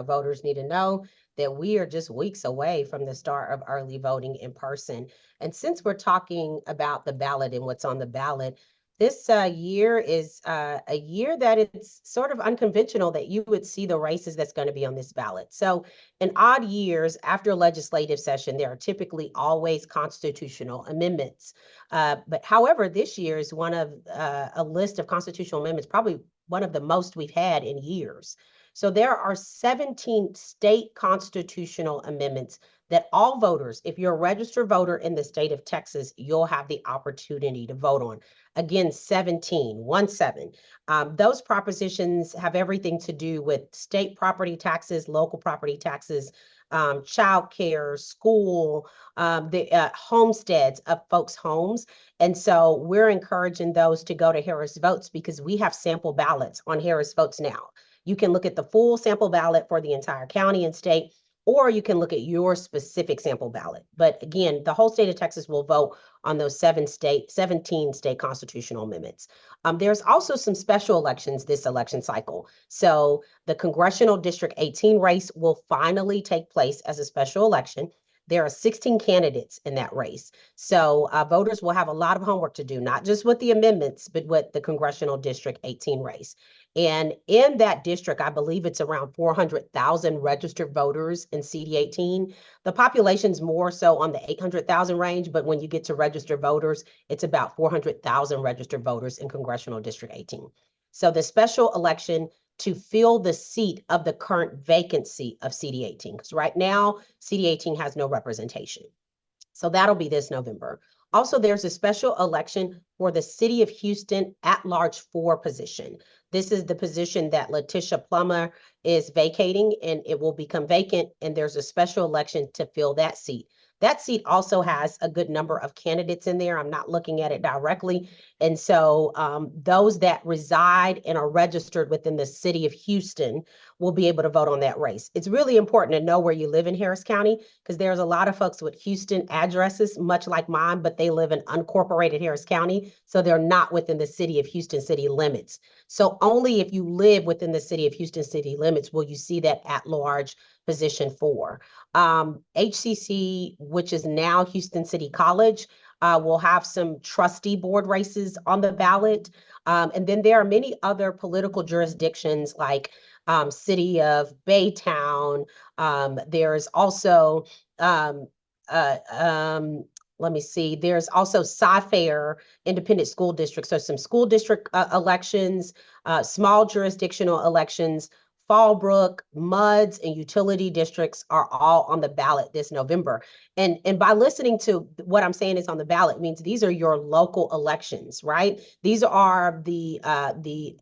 voters need to know that we are just weeks away from the start of early voting in person. And since we're talking about the ballot and what's on the ballot, this year is a year that it's sort of unconventional that you would see the races that's going to be on this ballot. So in odd years after a legislative session, there are typically always constitutional amendments. But however, this year is one of a list of constitutional amendments, probably one of the most we've had in years. So there are 17 state constitutional amendments that all voters, if you're a registered voter in the state of Texas, you'll have the opportunity to vote on. Again, 17. Those propositions have everything to do with state property taxes, local property taxes, childcare, school, the homesteads of folks' homes. And so we're encouraging those to go to Harris Votes because we have sample ballots on Harris Votes now. You can look at the full sample ballot for the entire county and state, or you can look at your specific sample ballot. But again, the whole state of Texas will vote on those 17 state constitutional amendments. There's also some special elections this election cycle. So the Congressional District 18 race will finally take place as a special election. There are 16 candidates in that race. So voters will have a lot of homework to do, not just with the amendments, but with the Congressional District 18 race. And in that district, I believe it's around 400,000 registered voters in CD 18. The population's more so on the 800,000 range, but when you get to registered voters, it's about 400,000 registered voters in Congressional District 18. So the special election to fill the seat of the current vacancy of CD 18, because right now, CD 18 has no representation. So that'll be this November. Also, there's a special election for the City of Houston at-large 4 position. This is the position that Letitia Plummer is vacating, and it will become vacant, and there's a special election to fill that seat. That seat also has a good number of candidates in there. I'm not looking at it directly. And so those that reside and are registered within the city of Houston will be able to vote on that race. It's really important to know where you live in Harris County because there's a lot of folks with Houston addresses, much like mine, but they live in unincorporated Harris County. So they're not within the city of Houston city limits. So only if you live within the city of Houston city limits will you see that at-large position 4. HCC, which is now Houston City College, will have some trustee board races on the ballot. And then there are many other political jurisdictions like City of Baytown. There's also, let me see, there's also Cy-Fair Independent School District. So some school district elections, small jurisdictional elections, Fallbrook, MUDs, and utility districts are all on the ballot this November. And by listening to what I'm saying is on the ballot means these are your local elections, right? These are the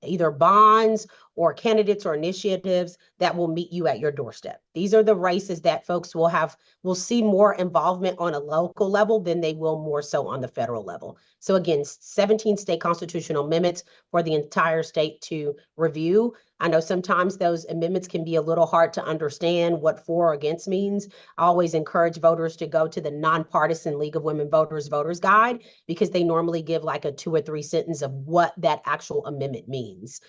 either bonds or candidates or initiatives that will meet you at your doorstep. These are the races that folks will see more involvement on a local level than they will more so on the federal level. So again, 17 state constitutional amendments for the entire state to review. I know sometimes those amendments can be a little hard to understand what for or against means. I always encourage voters to go to the Nonpartisan League of Women Voters Voters Guide because they normally give like a 2 or 3 sentence of what that actual amendment means.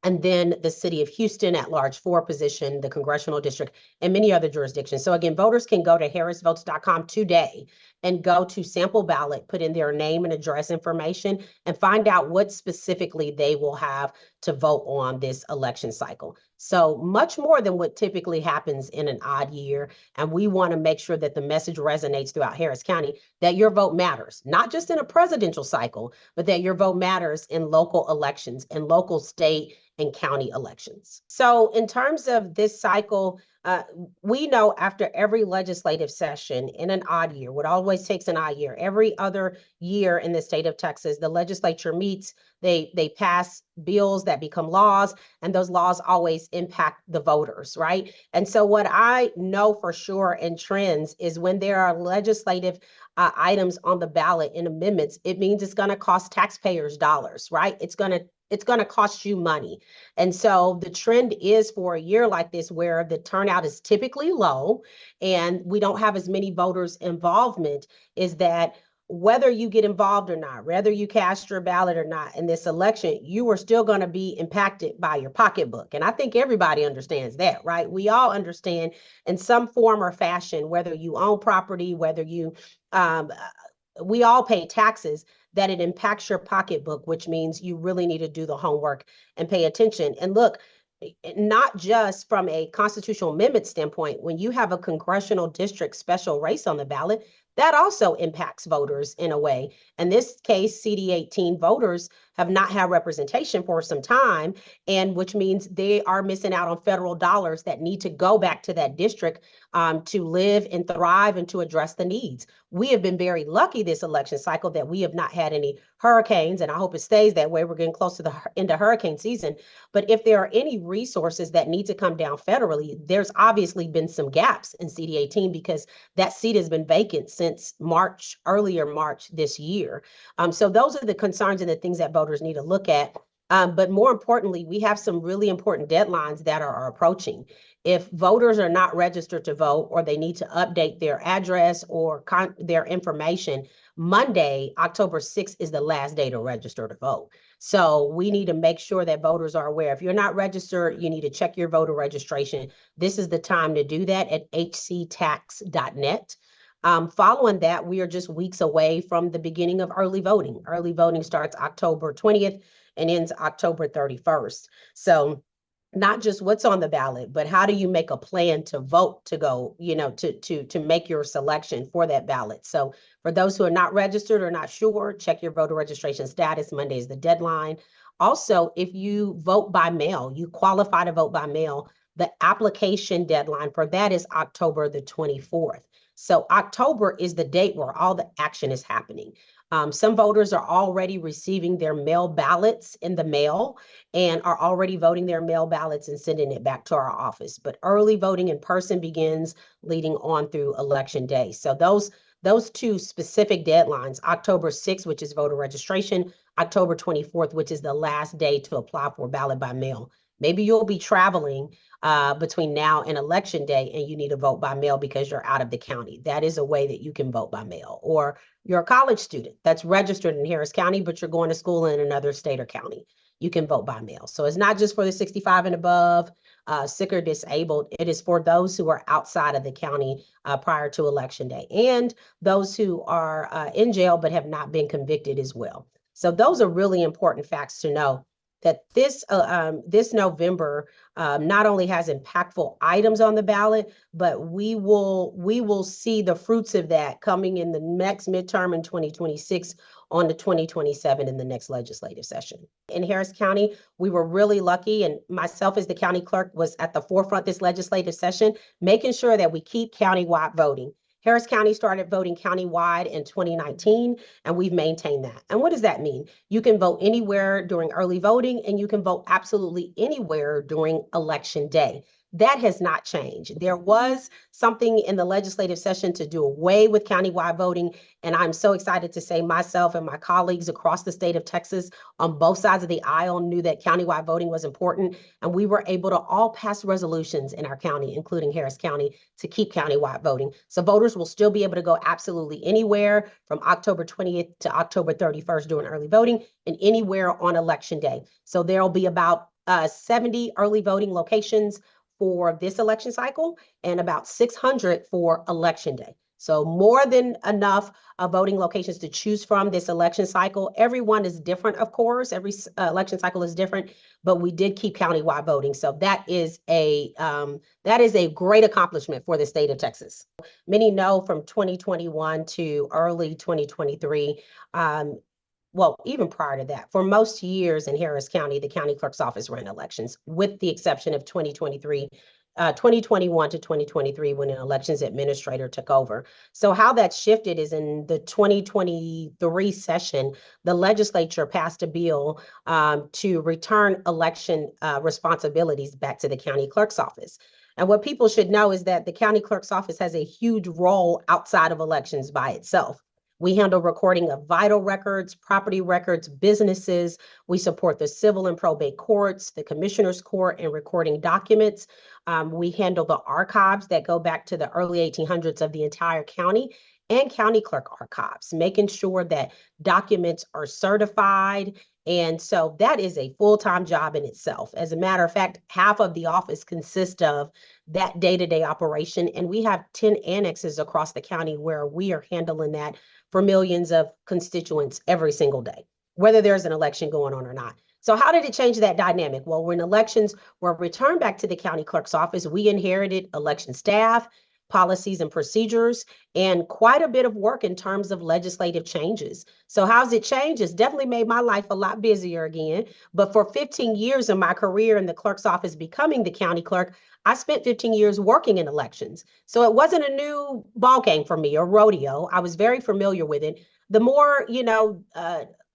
And then the City of Houston at-large 4 position, the congressional district, and many other jurisdictions. So again, voters can go to harrisvotes.com today and go to sample ballot, put in their name and address information, and find out what specifically they will have to vote on this election cycle. So much more than what typically happens in an odd year. And we want to make sure that the message resonates throughout Harris County, that your vote matters, not just in a presidential cycle, but that your vote matters in local elections and local, state, and county elections. So in terms of this cycle, we know after every legislative session in an odd year, what always takes an odd year, every other year in the state of Texas, the legislature meets, they pass bills that become laws, and those laws always impact the voters, right? And so what I know for sure in trends is when there are legislative items on the ballot in amendments, it means it's going to cost taxpayers dollars, right? It's going to cost you money. And so the trend is for a year like this where the turnout is typically low and we don't have as many voters involvement is that whether you get involved or not, whether you cast your ballot or not in this election, you are still going to be impacted by your pocketbook. And I think everybody understands that, right? We all understand in some form or fashion, whether you own property, whether you, we all pay taxes, that it impacts your pocketbook, which means you really need to do the homework and pay attention. And look, not just from a constitutional amendment standpoint, when you have a congressional district special race on the ballot, that also impacts voters in a way. In this case, CD18 voters have not had representation for some time, and which means they are missing out on federal dollars that need to go back to that district to live and thrive and to address the needs. We have been very lucky this election cycle that we have not had any hurricanes, and I hope it stays that way. We're getting close to the end of hurricane season. But if there are any resources that need to come down federally, there's obviously been some gaps in CD18 because that seat has been vacant since March, earlier March this year. So those are the concerns and the things that voters need to look at. But more importantly, we have some really important deadlines that are approaching. If voters are not registered to vote or they need to update their address or their information, Monday, October 6th is the last day to register to vote. So we need to make sure that voters are aware. If you're not registered, you need to check your voter registration. This is the time to do that at hctax.net. Following that, we are just weeks away from the beginning of early voting. Early voting starts October 20th and ends October 31st. So not just what's on the ballot, but how do you make a plan to vote to go, to make your selection for that ballot. So for those who are not registered or not sure, check your voter registration status. Monday is the deadline. Also, if you vote by mail, you qualify to vote by mail, the application deadline for that is October the 24th. So October is the date where all the action is happening. Some voters are already receiving their mail ballots in the mail and are already voting their mail ballots and sending it back to our office. But early voting in person begins leading on through election day. So those two specific deadlines, October 6th, which is voter registration, October 24th, which is the last day to apply for ballot by mail. Maybe you'll be traveling between now and election day and you need to vote by mail because you're out of the county. That is a way that you can vote by mail. Or you're a college student that's registered in Harris County, but you're going to school in another state or county. You can vote by mail. So it's not just for the 65 and above, sick or disabled. It is for those who are outside of the county prior to election day and those who are in jail but have not been convicted as well. So those are really important facts to know, that this November not only has impactful items on the ballot, but we will see the fruits of that coming in the next midterm in 2026 on to 2027 in the next legislative session. In Harris County, we were really lucky, and myself as the county clerk was at the forefront this legislative session, making sure that we keep countywide voting. Harris County started voting countywide in 2019, and we've maintained that. And what does that mean? You can vote anywhere during early voting, and you can vote absolutely anywhere during election day. That has not changed. There was something in the legislative session to do away with countywide voting, and I'm so excited to say myself and my colleagues across the state of Texas on both sides of the aisle knew that countywide voting was important, and we were able to all pass resolutions in our county, including Harris County, to keep countywide voting. So voters will still be able to go absolutely anywhere from October 20th to October 31st during early voting and anywhere on election day. So there'll be about 70 early voting locations for this election cycle and about 600 for election day. So more than enough voting locations to choose from this election cycle. Everyone is different, of course. Every election cycle is different, but we did keep countywide voting. So that is a great accomplishment for the state of Texas. Many know from 2021 to early 2023, well, even prior to that, for most years in Harris County, the county clerk's office ran elections, with the exception of 2021 to 2023, when an elections administrator took over. So how that shifted is in the 2023 session, the legislature passed a bill to return election responsibilities back to the county clerk's office. And what people should know is that the county clerk's office has a huge role outside of elections by itself. We handle recording of vital records, property records, businesses. We support the civil and probate courts, the commissioner's court, and recording documents. We handle the archives that go back to the early 1800s of the entire county. and county clerk archives, making sure that documents are certified. And so that is a full-time job in itself. As a matter of fact, half of the office consists of that day-to-day operation. And we have 10 annexes across the county where we are handling that for millions of constituents every single day, whether there's an election going on or not. So how did it change that dynamic? Well, when elections were returned back to the county clerk's office, we inherited election staff, policies and procedures, and quite a bit of work in terms of legislative changes. So how's it changed? It's definitely made my life a lot busier again. But for 15 years of my career in the clerk's office becoming the county clerk, I spent 15 years working in elections. So it wasn't a new ball game for me or rodeo. I was very familiar with it. The more,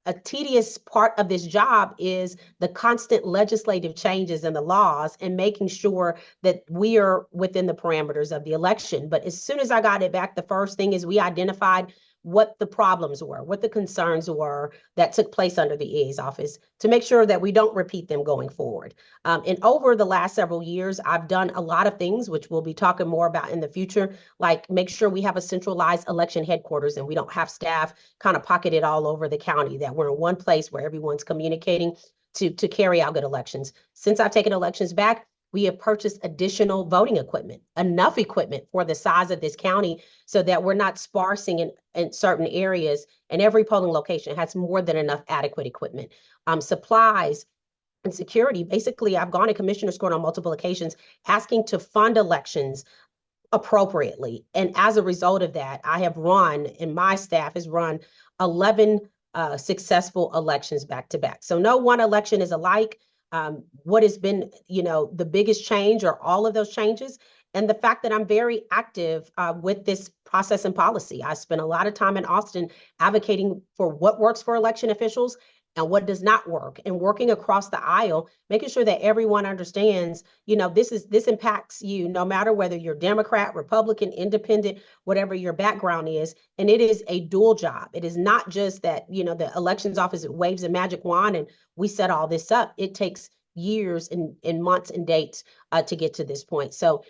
a tedious part of this job is the constant legislative changes and the laws and making sure that we are within the parameters of the election. But as soon as I got it back, the first thing is we identified what the problems were, what the concerns were that took place under the EA's office to make sure that we don't repeat them going forward. And over the last several years, I've done a lot of things, which we'll be talking more about in the future, like make sure we have a centralized election headquarters and we don't have staff kind of pocketed all over the county, that we're in one place where everyone's communicating to carry out good elections. Since I've taken elections back, we have purchased additional voting equipment, enough equipment for the size of this county so that we're not sparsing in certain areas, and every polling location has more than enough adequate equipment. Supplies and security. Basically, I've gone to Commissioner's Court on multiple occasions asking to fund elections appropriately. And as a result of that, I have run, and my staff has run 11 successful elections back to back. So no one election is alike. What has been, the biggest change are all of those changes. And the fact that I'm very active with this process and policy. I spent a lot of time in Austin advocating for what works for election officials and what does not work, and working across the aisle, making sure that everyone understands, this impacts you no matter whether you're Democrat, Republican, Independent, whatever your background is. And it is a dual job. It is not just that, the elections office waves a magic wand and we set all this up. It takes years and months and dates to get to this point. So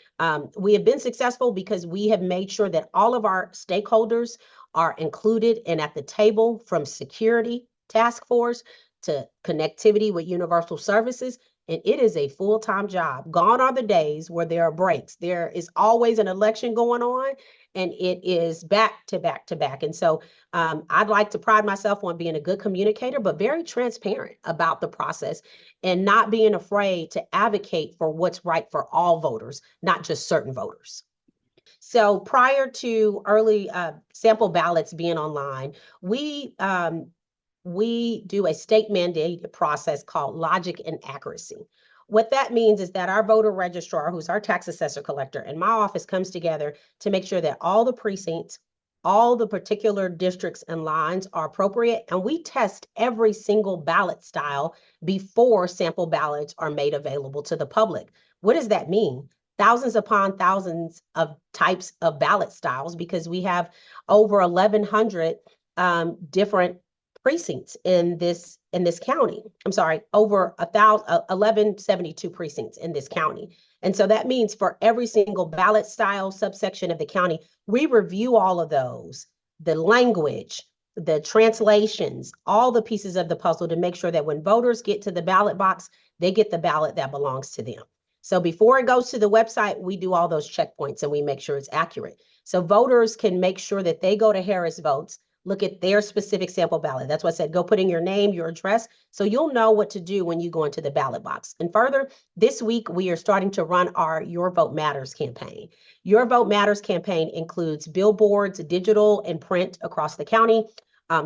we have been successful because we have made sure that all of our stakeholders are included and at the table, from security task force to connectivity with universal services. And it is a full-time job. Gone are the days where there are breaks. There is always an election going on, and it is back to back to back. And so I'd like to pride myself on being a good communicator, but very transparent about the process and not being afraid to advocate for what's right for all voters, not just certain voters. So prior to early sample ballots being online, we do a state mandated process called logic and accuracy. What that means is that our voter registrar, who's our tax assessor collector, and my office comes together to make sure that all the precincts, all the particular districts and lines are appropriate. And we test every single ballot style before sample ballots are made available to the public. What does that mean? Thousands upon thousands of types of ballot styles, because we have over 1,100 different precincts in this county. I'm sorry, over 1,172 precincts in this county. And so that means for every single ballot style subsection of the county, we review all of those, the language, the translations, all the pieces of the puzzle to make sure that when voters get to the ballot box, they get the ballot that belongs to them. So before it goes to the website, we do all those checkpoints and we make sure it's accurate. So voters can make sure that they go to Harris Votes, look at their specific sample ballot. That's why I said, go put in your name, your address, so you'll know what to do when you go into the ballot box. And further, this week, we are starting to run our Your Vote Matters campaign. Your Vote Matters campaign includes billboards, digital and print across the county,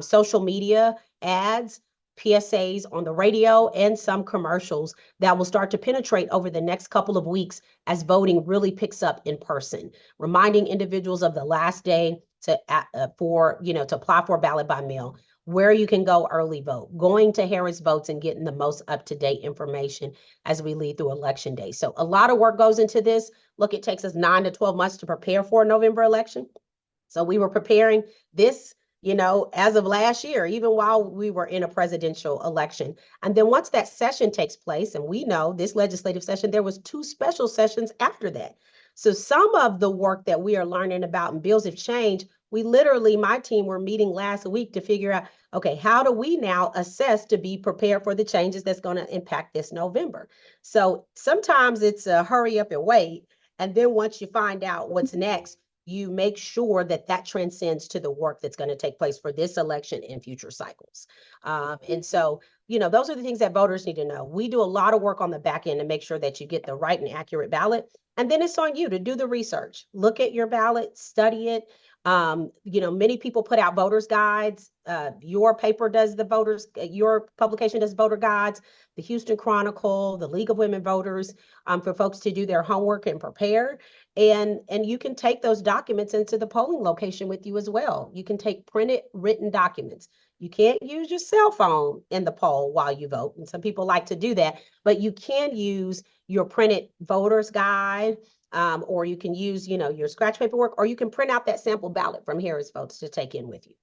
social media, ads, PSAs on the radio, and some commercials that will start to penetrate over the next couple of weeks as voting really picks up in person, reminding individuals of the last day to apply for a ballot by mail, where you can go early vote, going to Harris Votes and getting the most up-to-date information as we lead through election day. So a lot of work goes into this. Look, it takes us 9 to 12 months to prepare for a November election. So we were preparing this, as of last year, even while we were in a presidential election. And then once that session takes place, and we know this legislative session, there was 2 special sessions after that. So some of the work that we are learning about in bills of change We literally, my team were meeting last week to figure out, okay, how do we now assess to be prepared for the changes that's going to impact this November? So sometimes it's a hurry up and wait. And then once you find out what's next, you make sure that that transcends to the work that's going to take place for this election and future cycles. And so, those are the things that voters need to know. We do a lot of work on the back end to make sure that you get the right and accurate ballot. And then it's on you to do the research. Look at your ballot, study it. Many people put out voters guides. Your paper does the voters, your publication does voter guides, the Houston Chronicle, the League of Women Voters, for folks to do their homework and prepare. And you can take those documents into the polling location with you as well. You can take printed written documents. You can't use your cell phone in the poll while you vote. And some people like to do that, but you can use your printed voter's guide, or you can use, your scratch paperwork, or you can print out that sample ballot from Harris Votes to take in with you.